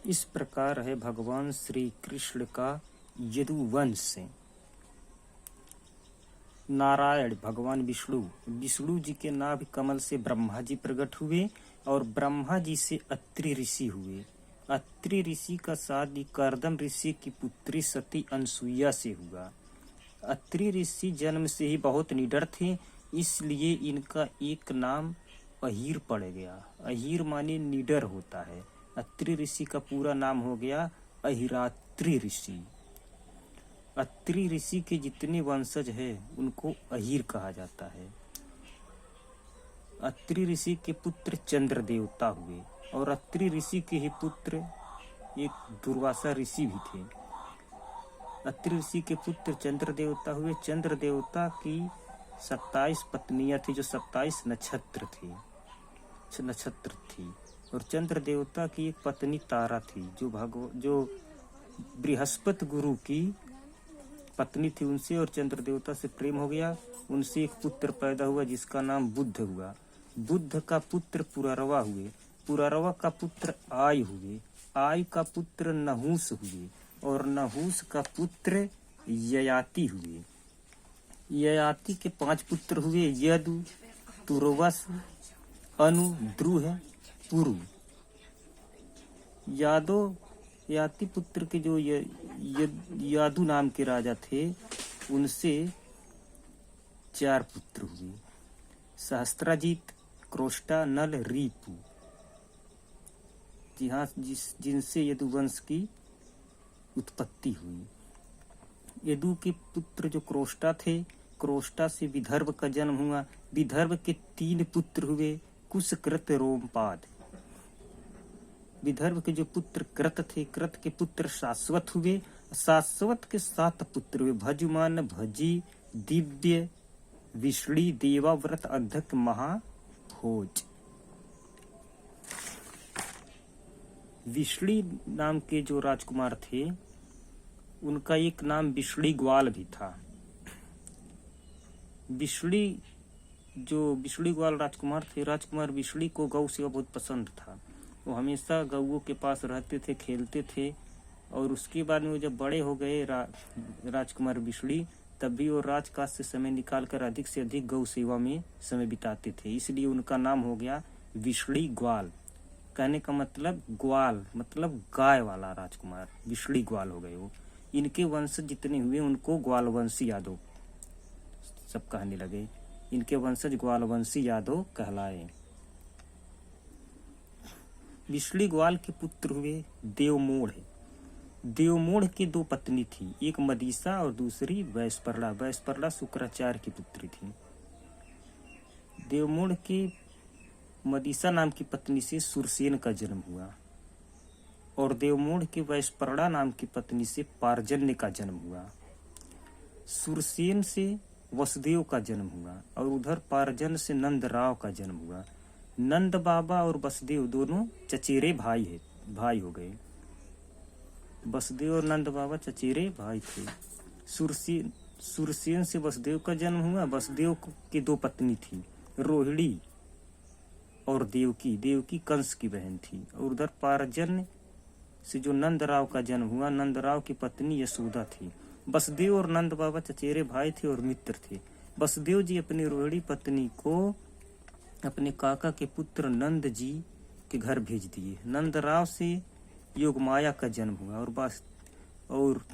इस प्रकार है भगवान श्री कृष्ण का यदुवंश। नारायण भगवान विष्णु, विष्णु जी के नाभि कमल से ब्रह्मा जी प्रकट हुए और ब्रह्मा जी से अत्रि ऋषि हुए। अत्रि ऋषि का शादी कर्दम ऋषि की पुत्री सती अनसुईया से हुआ। अत्रि ऋषि जन्म से ही बहुत निडर थे, इसलिए इनका एक नाम अहीर पड़ गया। अहीर माने निडर होता है। अत्रि ऋषि का पूरा नाम हो गया अहिरात्रि ऋषि। अत्रि ऋषि के जितने वंशज है उनको अहीर कहा जाता है। अत्रि ऋषि के पुत्र चंद्र देवता हुए और अत्रि ऋषि के ही पुत्र एक दुर्वासा ऋषि भी थे। अत्रि ऋषि के पुत्र चंद्र देवता हुए। चंद्र देवता की 27 पत्नियां थी, जो 27 नक्षत्र थी। और चंद्र देवता की एक पत्नी तारा थी, जो बृहस्पति गुरु की पत्नी थी। उनसे और चंद्र देवता से प्रेम हो गया। उनसे एक पुत्र पैदा हुआ जिसका नाम बुद्ध हुआ। बुद्ध का पुत्र पुररवा हुए। पुररवा का पुत्र आय हुए। आय का पुत्र नहुस हुए और नहुस का पुत्र ययाति हुए। ययाति के 5 पुत्र हुए, यदु, तुर्वस, अनु, द्रुह, पुरु। याति पुत्र के जो यादु नाम के राजा थे, उनसे 4 पुत्र हुए, सहस्त्राजित, क्रोष्टा, नल, रीपु। जिनसे यदुवंश की उत्पत्ति हुई। यदु के पुत्र जो क्रोष्टा थे, क्रोष्टा से विदर्भ का जन्म हुआ। विदर्भ के 3 पुत्र हुए, कुश, कृत, रोमपाद। विदर्भ के जो पुत्र कृत थे, कृत के पुत्र शाश्वत हुए। शाश्वत के 7 पुत्र हुए, भजुमान, भजी, दिव्य, विष्णि, देवाव्रत, अध्यक, महाभोज। विष्णि नाम के जो राजकुमार थे, उनका एक नाम विष्णि ग्वाल भी था। विष्णि ग्वाल राजकुमार थे। राजकुमार विष्णि को गौ सेवा बहुत पसंद था। वो हमेशा गौओं के पास रहते थे, खेलते थे। और उसके बाद में वो जब बड़े हो गए राजकुमार विष्णि, तब भी वो राजकाज से समय निकालकर अधिक से अधिक गौ सेवा में समय बिताते थे। इसलिए उनका नाम हो गया विष्णि ग्वाल। कहने का मतलब ग्वाल मतलब गाय वाला राजकुमार, विष्णि ग्वाल हो गए वो। इनके वंश जितने हुए उनको ग्वालवंशी यादव सब कहने लगे। इनके वंशज ग्वालवंशी यादव कहलाए। विष्णि ग्वाल के पुत्र हुए देवमोढ़। देवमोढ़ की 2 पत्नी थी, एक मदीसा और दूसरी वैश्पर्णा। वैश्पर्णा शुक्राचार्य की पुत्री थी। देवमोढ़ के मदीसा नाम की पत्नी से सुरसेन का जन्म हुआ और देवमोढ़ के वैश्पर्णा नाम की पत्नी से पार्जन्य का जन्म हुआ। सुरसेन से वसुदेव का जन्म हुआ और उधर पार्जन्य से नंदराव का जन्म हुआ। नंद बाबा और वसुदेव दोनों चचेरे भाई हो गए। वसुदेव और नंद बाबा चचेरे भाई थे। सुरसेन से वसुदेव का जन्म हुआ। वसुदेव की 2 पत्नी थी, रोहिणी और देवकी। देवकी कंस की बहन थी। और उधर पार्जन्य से जो नंदराव का जन्म हुआ, नंदराव की पत्नी यशोदा थी। वसुदेव और नंद बाबा चचेरे भाई थे और मित्र थे। वसुदेव जी अपनी रोहिणी पत्नी को अपने काका के पुत्र नंद जी के घर भेज दिए। नंदराव से योगमाया का जन्म हुआ और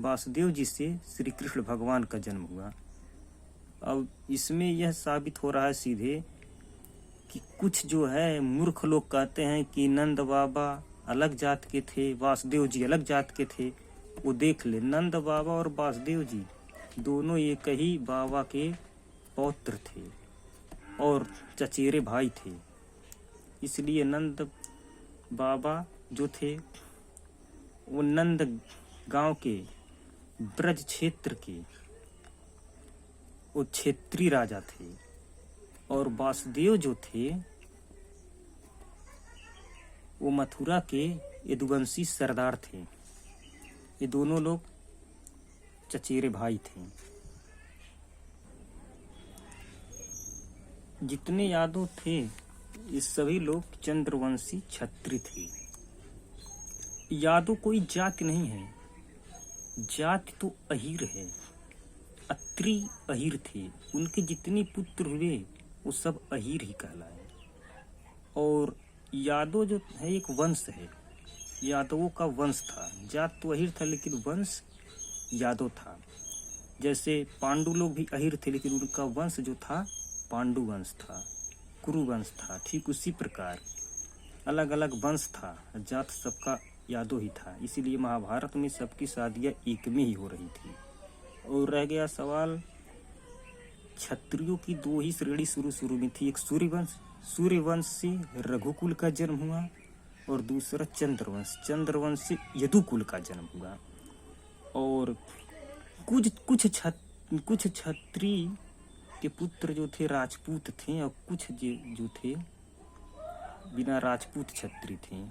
वासुदेव जी से श्री कृष्ण भगवान का जन्म हुआ। अब इसमें यह साबित हो रहा है सीधे कि कुछ जो है मूर्ख लोग कहते हैं कि नंद बाबा अलग जात के थे, वासुदेव जी अलग जात के थे। वो देख ले, नंद बाबा और वासुदेव जी दोनों एक ही बाबा के पौत्र थे और चचेरे भाई थे। इसलिए नंद बाबा जो थे वो नंद गांव के ब्रज क्षेत्र के वो क्षेत्रीय राजा थे और वासुदेव जो थे वो मथुरा के यदुवंशी सरदार थे। ये दोनों लोग चचेरे भाई थे। जितने यादव थे ये सभी लोग चंद्रवंशी क्षत्रिय थे। यादव कोई जाति नहीं है, जाति तो अहीर है। अत्रि अहीर थे, उनके जितने पुत्र हुए वो सब अहीर ही कहलाए। और यादव जो है एक वंश है, यादवों का वंश था। जात तो अहीर था लेकिन वंश यादव था। जैसे पांडु लोग भी अहीर थे लेकिन उनका वंश जो था पांडु वंश था, कुरु वंश था। ठीक उसी प्रकार अलग अलग वंश था, जात सबका यादव ही था। इसीलिए महाभारत में सबकी शादियाँ एक में ही हो रही थी। और रह गया सवाल, क्षत्रियों की दो ही श्रेणी शुरू में थी। एक सूर्यवंश, सूर्यवंश से रघुकुल का जन्म हुआ, और दूसरा चंद्रवंश, चंद्रवंश से यदुकुल का जन्म हुआ। और कुछ क्षत्रिय के पुत्र जो थे राजपूत थे, और कुछ जो थे बिना राजपूत क्षत्रिय थे।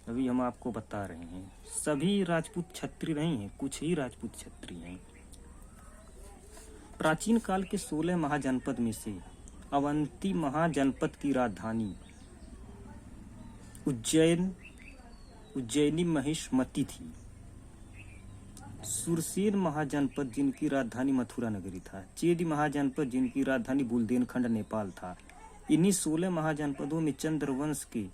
अभी हम आपको बता रहे हैं, सभी राजपूत क्षत्रिय नहीं हैं, कुछ ही राजपूत क्षत्रिय हैं। प्राचीन काल के 16 महाजनपद में से अवंती महाजनपद की राजधानी उज्जैनी महेशमती थी। सुरसेन महाजनपद जिनकी राजधानी मथुरा नगरी था। चेदी महाजनपद जिनकी राजधानी बुंदेलखंड नेपाल था। इन्हीं 16 महाजनपदों में चंद्रवंश के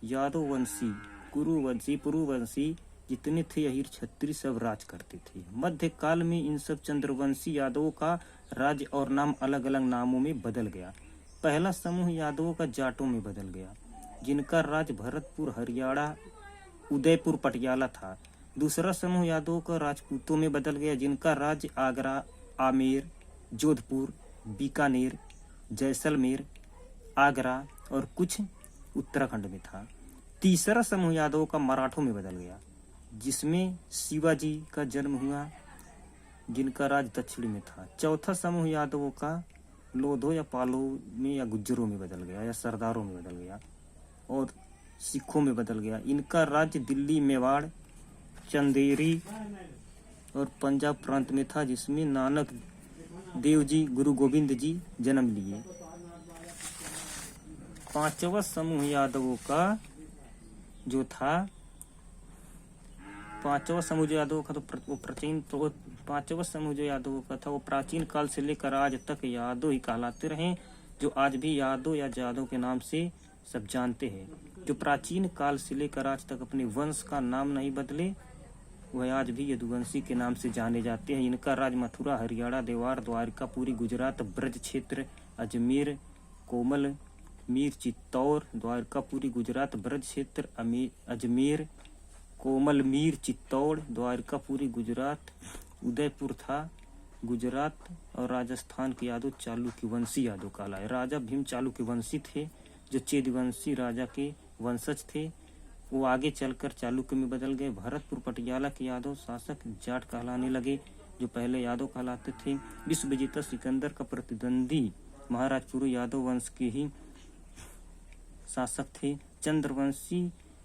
यादववंशी, कुरुवंशी, पुरुवंशी जितने थे अहीर क्षत्रिय सब राज करते थे। मध्यकाल में इन सब चंद्रवंशी यादवों का राज्य और नाम अलग अलग नामों में बदल गया। पहला समूह यादवों का जाटों में बदल गया, जिनका राज्य भरतपुर, हरियाणा, उदयपुर, पटियाला था। दूसरा समूह यादवों का राजपूतों में बदल गया, जिनका राज्य आगरा, आमेर, जोधपुर, बीकानेर, जैसलमेर, आगरा और कुछ उत्तराखंड में था। तीसरा समूह यादवों का मराठों में बदल गया, जिसमें शिवाजी का जन्म हुआ, जिनका राज्य दक्षिण में था। चौथा समूह यादवों का लोधो या पालो में या गुज्जरों में बदल गया, या सरदारों में बदल गया, और सिखों में बदल गया। इनका राज्य दिल्ली, मेवाड़, चंदेरी और पंजाब प्रांत में था, जिसमें नानक देव जी, गुरु गोविंद जी जन्म लिए। पांचवा समूह यादवों का जो था, पांचवा समूह जो यादवों का पांचवा समूह जो यादवों का था वो प्राचीन काल से लेकर आज तक यादव ही कहलाते रहे, जो आज भी यादव या जादव के नाम से सब जानते हैं। जो प्राचीन काल से लेकर आज तक अपने वंश का नाम नहीं बदले, वह आज भी यदुवंशी के नाम से जाने जाते हैं। इनका राज मथुरा, हरियाणा, देवार, द्वारका, पूरी गुजरात, ब्रज क्षेत्र, अजमेर, कोमल मीर, चित्तौड़, द्वारका, पूरी गुजरात, ब्रज क्षेत्र, अजमेर, कोमल मीर, चित्तौड़, द्वारका, पूरी गुजरात, उदयपुर था। गुजरात और राजस्थान के यादव चालुक्य वंशी यादव कहलाए। राजा भीम चालुक्य वंशी थे, जो चेदवंशी राजा के वंशज थे। वो आगे चलकर चालुक्य में बदल गए। भरतपुर, पटियाला के यादव शासक जाट कहलाने लगे, जो पहले यादव कहलाते थे। विश्व विजेता सिकंदर का प्रतिद्वंदी महाराज पुरु यादव वंश के ही शासक थे। चंद्रवंशी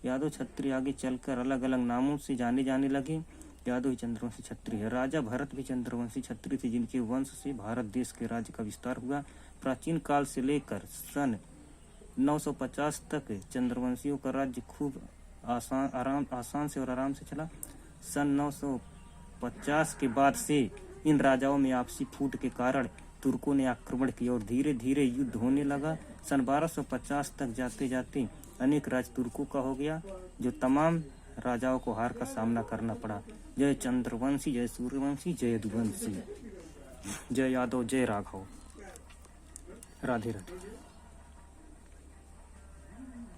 यादव क्षत्रिय आगे चलकर अलग अलग नामों से जाने जाने लगे। यादव ही चंद्रवंशी क्षत्रिय है। राजा भरत भी चंद्रवंशी क्षत्रिय थे, जिनके वंश से भारत देश के राज्य का विस्तार हुआ। प्राचीन काल से लेकर सन 950 तक चंद्रवंशियों का राज्य खूब आसान से और आराम से चला। सन 950 के बाद से इन राजाओं में आपसी फूट के कारण तुर्कों ने आक्रमण किया और धीरे धीरे युद्ध होने लगा। सन 1250 तक जाते जाते अनेक राज तुर्कों का हो गया, जो तमाम राजाओं को हार का सामना करना पड़ा। जय चंद्रवंशी, जय सूर्यवंशी, जय यदुवंशी, जय यादव, जय राघव। राधे राधे।